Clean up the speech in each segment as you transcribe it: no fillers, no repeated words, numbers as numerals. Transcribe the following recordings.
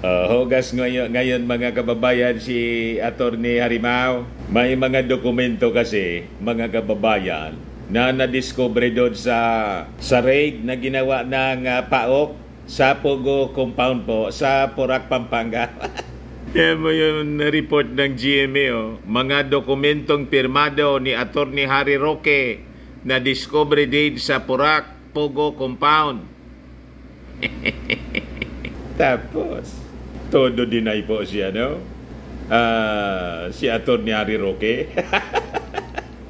Hugas ngayon mga kababayan si Attorney Harimao. May mga dokumento kasi mga kababayan na nadiscover doon sa raid na ginawa ng PAOK sa Pogo compound po sa Porac, Pampanga. Yan mo yung report ng GMA. Mga dokumentong pirmado ni Attorney Harry Roque na discovery din sa Porac, Pogo compound. Tapos, todo deny po siya, no? Si Attorney Harry Roque.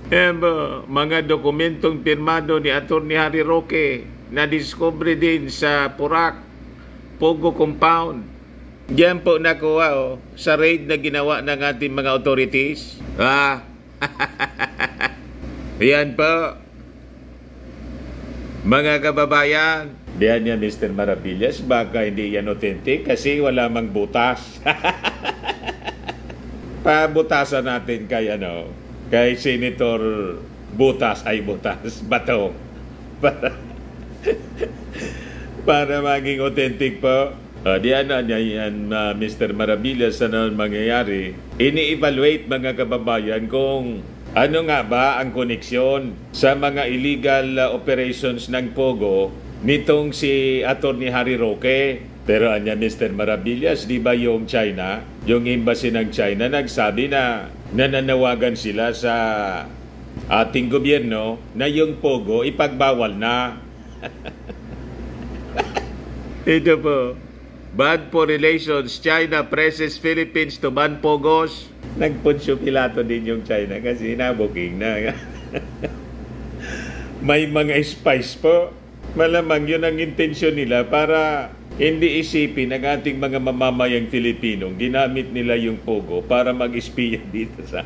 Yan po, mga dokumentong pirmado ni Attorney Harry Roque na discovery din sa Porac, Pogo compound. Diyan po nakuha sa raid na ginawa ng ating mga authorities. Yan po. Mga kababayan, diyan yan Mr. Maravillas, baka hindi yan authentic kasi wala mang butas. Pabutasan natin kay Senator Butas, Bato. Para maging authentic po. Diyan yan, Mr. Maravillas, ano mangyayari? Ini-evaluate mga kababayan kung ano nga ba ang koneksyon sa mga illegal operations ng Pogo nitong si Attorney Harry Roque. Pero anya Mr. Maravillas, di ba yung China, yung embassy ng China, nagsabi na nananawagan sila sa ating gobyerno na yung Pogo ipagbawal na. Ito po. Bad for relations, China presses Philippines to ban Pogos. Nagpunsyo Pilato din yung China kasi nabuking na. May mga spies po. Malamang yun ang intensyon nila para hindi isipin ng ating mga mamamayang Filipino. Ginamit nila yung Pogo para mag-espiya dito sa...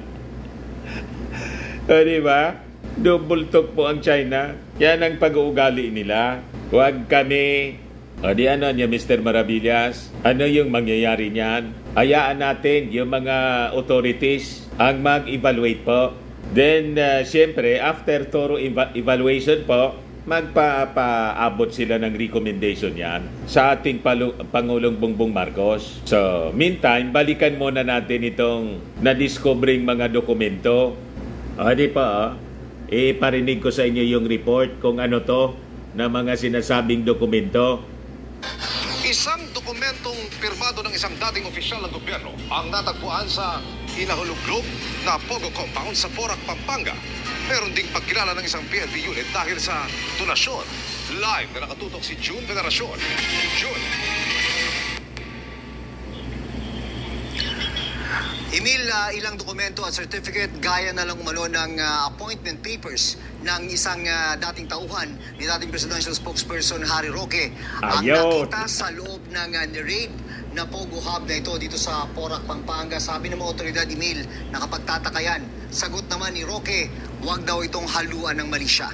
di ba? Double talk po ang China. Yan ang pag-uugali nila. Huwag kami... di ano niya Mr. Maravillas? Ano yung mangyayari niyan? Hayaan natin yung mga authorities ang mag-evaluate po. Then, siyempre, after thorough evaluation po, magpapaabot sila ng recommendation yan sa ating Pangulong Bongbong Marcos. So, meantime, balikan muna natin itong na-discovering mga dokumento. Di pa, iparinig ko sa inyo yung report kung ano to na mga sinasabing dokumento. Isang dokumentong pirmado ng isang dating opisyal ng gobyerno ang natagpuan sa hinahulog group na Pogo compound sa Porac, Pampanga. Meron ding pagkilala ng isang PNP unit dahil sa donasyon. Live na nakatutok si June Veneracion. June. Emil, ilang dokumento at certificate gaya na lang umano ng appointment papers ng isang dating tauhan ni dating presidential spokesperson Harry Roque ang nakita sa loob ng ni-raid na Pogo Hub na ito dito sa Porac, Pampanga. Sabi ng mga otoridad, Emil, nakapagtataka yan. Sagot naman ni Roque, huwag daw itong haluan ng malisya.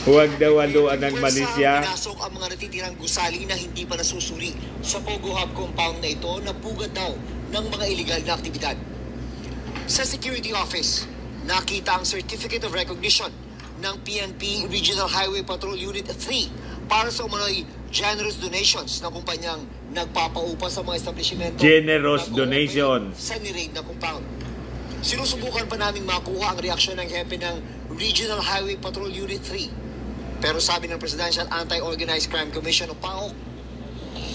Huwag daw haluan ng malisya. Pinasok ang mga natitirang gusali na hindi pa nasusuri sa Pogo Hub compound na ito na pugad daw ng mga illegal na aktibidad. Sa Security Office, nakita ang Certificate of Recognition ng PNP Regional Highway Patrol Unit 3 para sa umano'y generous donations ng kumpanyang nagpapaupa sa mga establishmento. Generous donation sa ni-raid na compound. Sinusubukan pa naming makuha ang reaksyon ng hepe ng Regional Highway Patrol Unit 3. Pero sabi ng Presidential Anti-Organized Crime Commission o PAOK,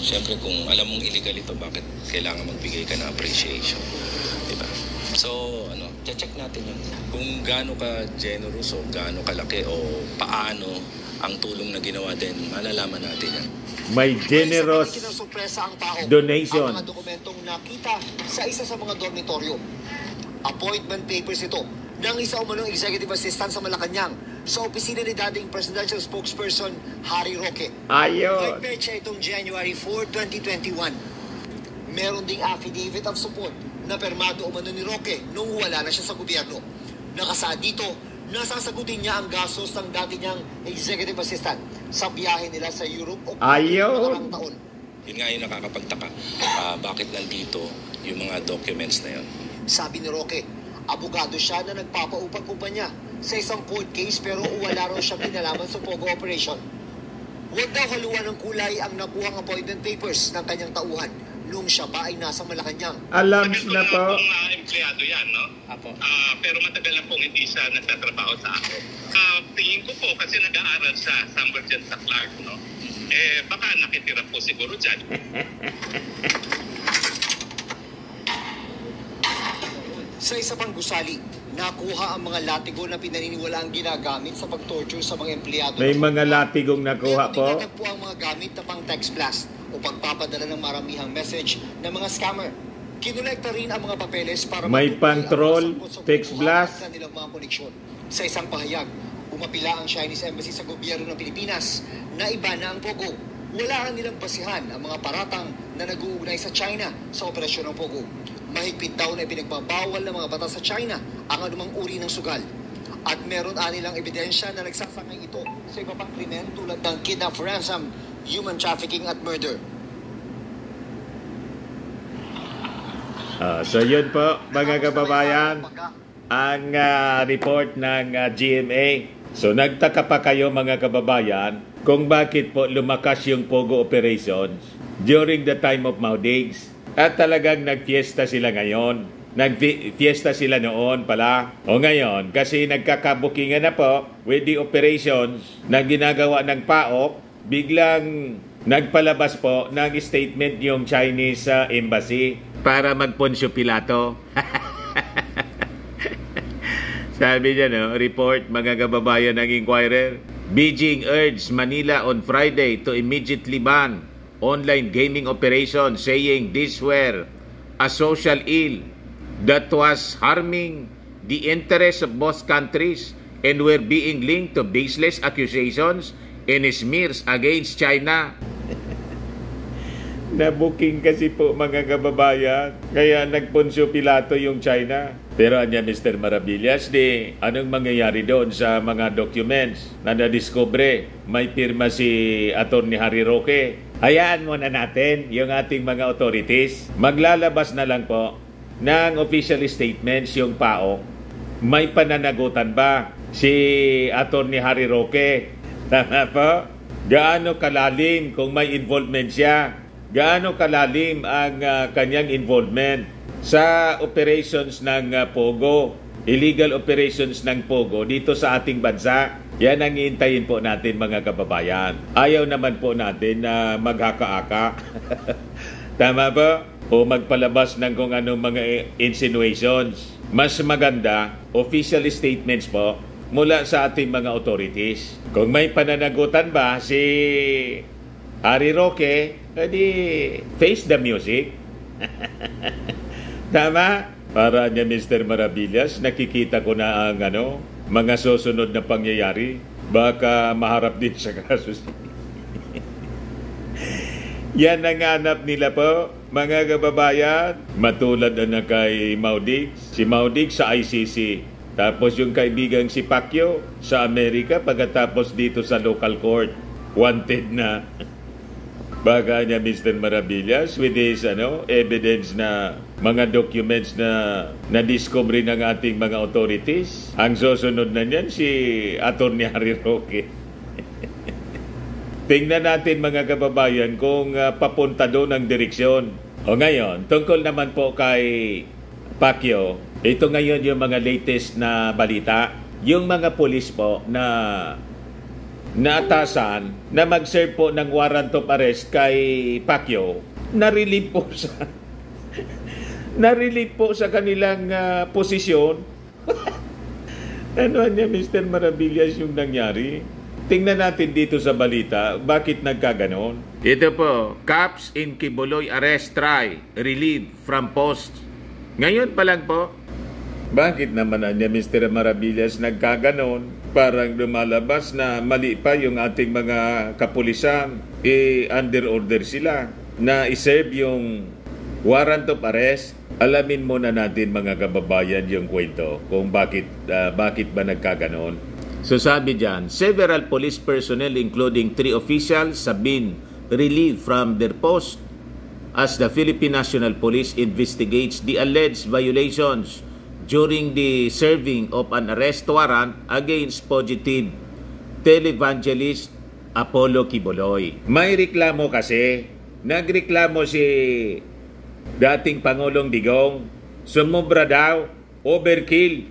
siyempre kung alam mong illegal ito, bakit kailangan magbigay ka ng appreciation? Diba? So, check natin yun. Kung gaano ka generous o gaano kalaki o paano ang tulong na ginawa din, malalaman natin yan. May generous donation. Ang mga dokumentong nakita sa isa sa mga dormitoryo. Appointment papers ito ng isa umanong executive assistant sa Malacanang sa opisina ni dating presidential spokesperson Harry Roque. Ayun. Nagpetsa itong January 4, 2021. Meron ding affidavit of support na permado umano ni Roque nung wala na siya sa gobyerno. Nakasaad dito, nasasagutin niya ang gastos ng dati niyang executive assistant sa biyahe nila sa Europe o nakarang taon. Yun nga yung nakakapagtaka. Bakit nandito yung mga documents na yun? Sabi ni Roque, abogado siya na nagpapaupang kumpanya sa isang court case pero wala raw siyang kinalaman sa Pogo operation. Huwag daw haluan ng kulay ang nakuhang appointment papers ng kanyang tauhan nung siya ba ay nasa Malacanang. Alam na po. Empleyado yan, no? Apo. Pero matagal na pong hindi siya nagtatrabaho sa ako. Tingin ko po kasi nag-aaral siya somewhere dyan sa Clark, no? Baka nakitira po siguro dyan. Sa isa pang gusali, nakuha ang mga latigo na pinaniniwalaang ginagamit sa pag-torture sa mga empleyado. May mga latigong nakuha po. Tinatag po ang mga gamit na pang text blast o pagpapadala ng maramihang message ng mga scammer. Kinolekta rin ang mga papeles para May matukoy pantrol, ang masangkot sa text pagkuha blast. at kanilang mga koneksyon. Sa isang pahayag, umapila ang Chinese Embassy sa gobyerno ng Pilipinas na iba na ang Pogo. Wala ang nilang basihan ang mga paratang na nag-uugnay sa China sa operasyon ng Pogo. Mahigpit daw na ipinagbabawal ng mga batas sa China ang anumang uri ng sugal. At meron anilang ebidensya na nagsasangay ito sa iba pang krimen tulad ng kidnap for ransom, human trafficking at murder. So yun po mga kababayan, ang report ng GMA. So nagtaka pa kayo mga kababayan kung bakit po lumakas yung Pogo operations during the time of Maudigs. At talagang nagfiesta sila ngayon. Nagfiesta sila noon pala. O ngayon, kasi nagkakabukingan na po with the operations na ginagawa ng PAOK, biglang nagpalabas po ng statement yung Chinese Embassy para mag-Poncio Pilato. Sabi niya, no, report mga kababayan ng Inquirer, Beijing urged Manila on Friday to immediately ban online gaming operations, saying these were a social ill that was harming the interests of both countries and were being linked to baseless accusations and smears against China. Nabuking kasi po mga kababayan, kaya nagpunsyo Pilato yung China. Pero anya Mr. Maravillas, anong mangyayari doon sa mga documents na nadiscobre? May pirma si Atty. Harry Roque. Hayaan muna natin yung ating mga authorities. Maglalabas na lang po ng official statements yung PAO. May pananagutan ba si Atty. Harry Roque? Tama po? Gaano kalalim kung may involvement siya? Gaano kalalim ang kanyang involvement sa operations ng Pogo, illegal operations ng Pogo dito sa ating bansa? Yan ang hihintayin po natin mga kababayan. Ayaw naman po natin na maghaka-aka. Tama ba? O magpalabas ng kung anong mga insinuations. Mas maganda, official statements po mula sa ating mga authorities. Kung may pananagutan ba si Harry Roque, edi face the music. Tama? Para niya Mr. Maravillas, nakikita ko na ang mga susunod na pangyayari. Baka maharap din sa kaso. Yan ang hanap nila po, mga kababayan. Matulad na kay Maudigs. Si Maudigs sa ICC. Tapos yung kaibigang si Pacquiao sa Amerika, pagkatapos dito sa local court, wanted na. Baka niya Mr. Maravillas with his evidence na mga documents na na-discovery ng ating mga authorities. Ang susunod na niyan si Atty. Harry Roque. Tingnan natin mga kababayan kung papunta doon ang direksyon. O ngayon, tungkol naman po kay Pacquiao, ito ngayon yung mga latest na balita. Yung mga pulis po na naatasan na mag-serve po ng warrant of arrest kay Pacquiao, na-relieve po sa kanilang posisyon. Ano niya Mr. Maravillas yung nangyari? Tingnan natin dito sa balita, bakit nagkaganon? Ito po, cops in Quiboloy arrest try, relieved from post. Ngayon pa lang po. Bakit naman niya Mr. Maravillas nagkaganon? Parang lumalabas na mali pa yung ating mga kapulisan. Under order sila na iserve yung warrant of arrest. Alamin muna natin mga kababayan yung kwento kung bakit ba nagkaganon. So sabi dyan, several police personnel including 3 officials have been relieved from their post as the Philippine National Police investigates the alleged violations during the serving of an arrest warrant against fugitive televangelist Apollo Quiboloy. May reklamo kasi. Nagreklamo si dating Pangulong Digong. Sumobra daw. Overkill.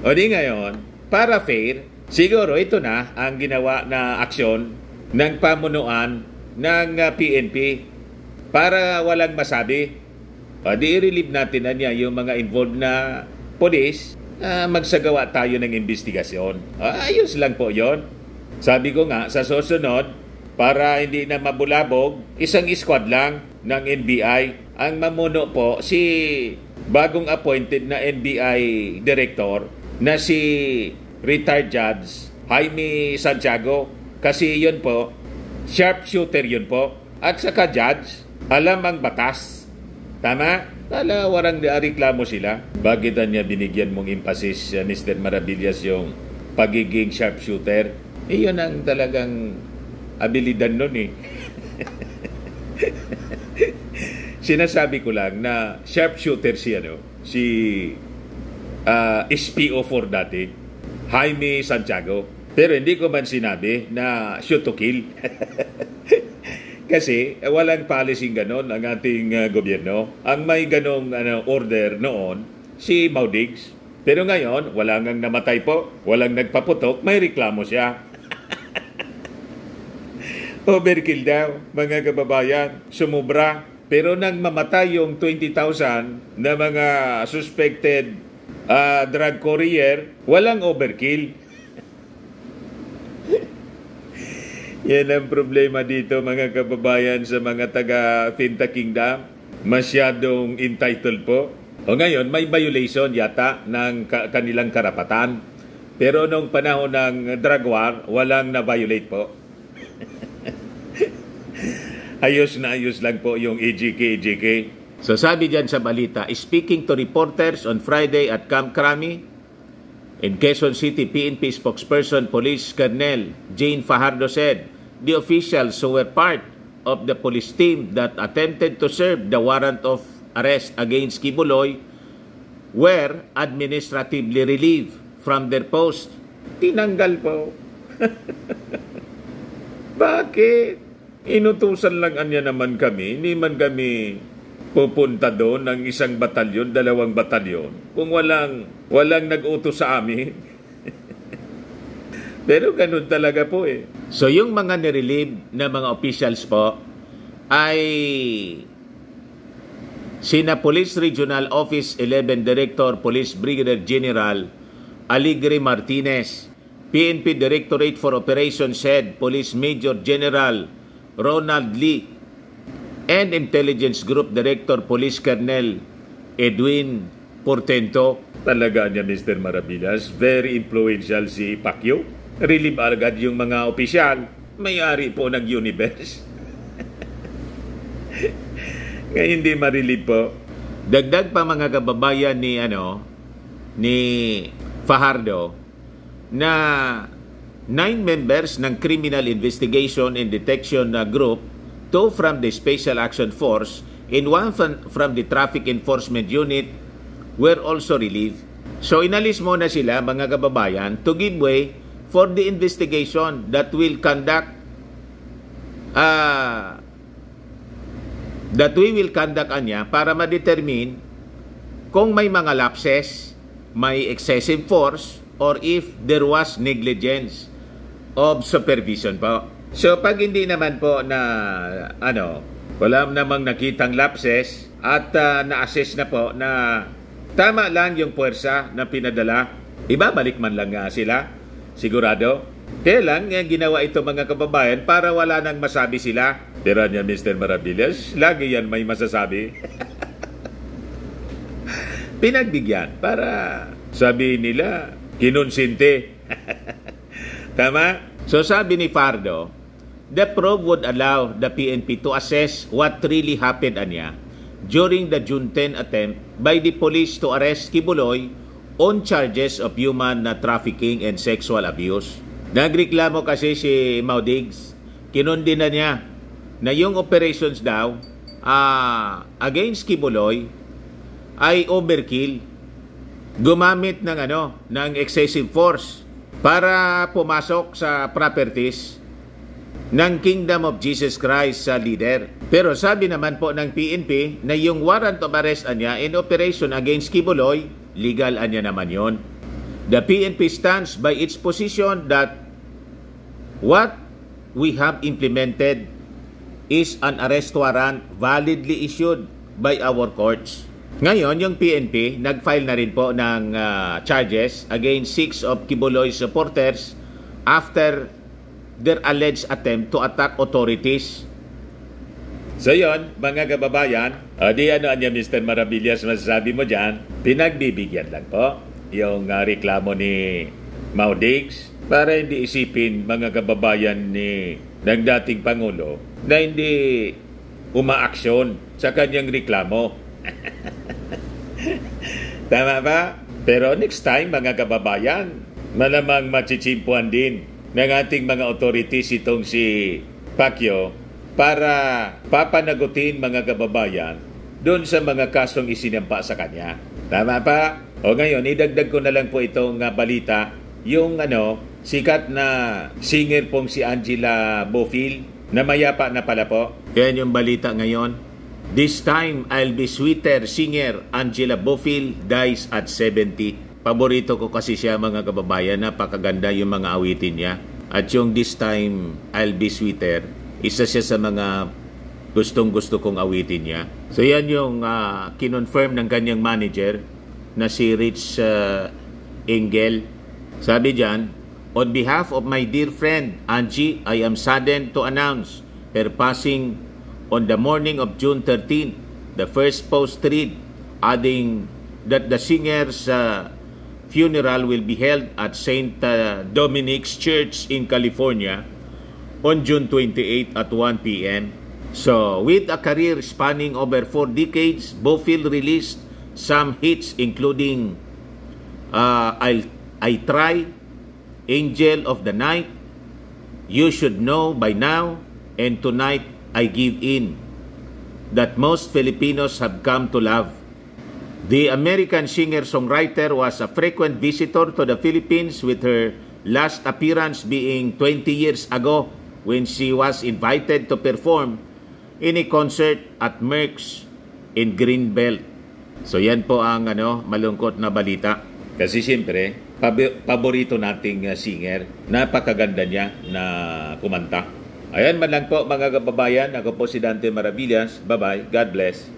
O di ngayon, para fair, siguro ito na ang ginawa na aksyon ng pamunuan ng PNP para walang masabi. O di i-relieve natin na niya yung mga involved na police, magsagawa tayo ng investigasyon. Ayos lang po yon. Sabi ko nga, sa susunod, para hindi na mabulabog, isang squad lang ng NBI. Ang mamuno po si bagong appointed na NBI director na si retired Judge Jaime Santiago. Kasi yun po, sharpshooter yun po. At saka judge, alam ang batas. Tama? Warang reklamo sila. Bakit niya binigyan mong emphasis, Mr. Maravillas, yung pagiging sharpshooter? Iyon ang talagang abilidad nun eh. Sinasabi ko lang na sharpshooter si SPO4 dati, Jaime Santiago. Pero hindi ko man sinabi na shoot to kill. Kasi walang policy ganon ang ating gobyerno. Ang may ganong order noon, si Maudigs. Pero ngayon, wala ngang namatay po, walang nagpaputok, may reklamo siya. Overkill daw, mga kababayan, sumubra. Pero nang mamatay yung 20,000 na mga suspected drug courier, walang overkill. Yan ang problema dito, mga kababayan, sa mga taga Finta Kingdom. Masyadong entitled po. O ngayon, may violation yata ng kanilang karapatan. Pero nung panahon ng drug war, walang na-violate po. Ayos na ayos lang po yung EJK. So sabi dyan sa balita, speaking to reporters on Friday at Camp Crami, in Quezon City, PNP spokesperson Police Colonel Jane Fajardo said, the officials who were part of the police team that attempted to serve the warrant of arrest against Quiboloy were administratively relieved from their post. Tinanggal po. Bakit? Inutusan lang anya naman kami, hindi man kami pupunta doon ng isang batalyon, 2 batalyon, kung walang nag-utos sa amin. Pero ganun talaga po eh. So yung mga nirelieve na mga officials po ay sina Police Regional Office 11 Director Police Brigadier General Aligre Martinez, PNP Directorate for Operations Head Police Major General Ronald Lee, and Intelligence Group Director Police Colonel Edwin Portento. Talaga niya, Mr. Maravillas, very influential si Pacquiao. Relieve agad yung mga opisyal, may-ari po ng universe. Ngayon hindi ma-relieve po. Dagdag pa mga kababayan ni Fajardo na 9 members ng Criminal Investigation and Detection Group, 2 from the Special Action Force, and 1 from the Traffic Enforcement Unit were also relieved. So inalis muna sila, mga kababayan, to give way for the investigation that we will conduct para ma-determine kung may mga lapses, may excessive force, or if there was negligence of supervision po. So pag hindi naman po na wala namang nakitang lapses at na-assess na po na tama lang yung puwersa na pinadala, ibabalik man lang nga sila, sigurado. Kaya lang ginawa ito, mga kababayan, para wala nang masabi sila. Tira niya, Mr. Maravillas, lagi yan may masasabi. Pinagbigyan para sabi nila kinonsinte. Tama? So sabi ni Fardo, the probe would allow the PNP to assess what really happened during the June 10 attempt by the police to arrest Quiboloy on charges of human trafficking and sexual abuse. Nagreklamo kasi si Maudigs, kinondena niya na yung operations daw against Quiboloy ay overkill. Gumamit ng excessive force para pumasok sa properties ng Kingdom of Jesus Christ sa leader. Pero sabi naman po ng PNP na yung warrant of arrest niya in operation against Kibuloy, legal niya naman yon. The PNP stands by its position that what we have implemented is an arrest warrant validly issued by our courts. Ngayon, yung PNP, nag-file na rin po ng charges against 6 of Kibuloy's supporters after their alleged attempt to attack authorities. So yon, mga kababayan, di ano niya Mr. Maravillas, masasabi mo dyan, pinagbibigyan lang po yung reklamo ni Mau Diggs para hindi isipin mga kababayan ni ng dating Pangulo na hindi umaaksyon sa kanyang reklamo. Tama ba? Pero next time mga kababayan, malamang machichimpuan din ng ating mga authorities itong si Pacquiao para papanagutin mga kababayan doon sa mga kasong isinampa sa kanya. Tama pa? O ngayon, idagdag ko na lang po itong balita. Yung sikat na singer pong si Angela Bofill, na mayapa na pala po. Yan yung balita ngayon. This time, I'll be sweeter singer Angela Bofill dies at 70. Paborito ko kasi siya mga kababayan, napakaganda yung mga awitin niya. At yung This Time, I'll Be Sweeter, isa siya sa mga gustong-gusto kong awitin niya. So yan yung kinonfirm ng kanyang manager na si Rich Engel. Sabi diyan, on behalf of my dear friend Angie, I am saddened to announce her passing on the morning of June 13. The first post read adding that the singer's funeral will be held at St. Dominic's Church in California on June 28 at 1 p.m. So, with a career spanning over 4 decades, Bofill released some hits including I Try, Angel of the Night, You Should Know By Now, and Tonight I Give In, that most Filipinos have come to love. The American singer-songwriter was a frequent visitor to the Philippines, with her last appearance being 20 years ago when she was invited to perform in a concert at Merck's in Greenbelt. So yan po ang malungkot na balita. Kasi siyempre, paborito nating singer. Napakaganda niya na kumanta. Ayan man lang po mga kababayan. Ako po si Dante Maravillas. Bye-bye. God bless.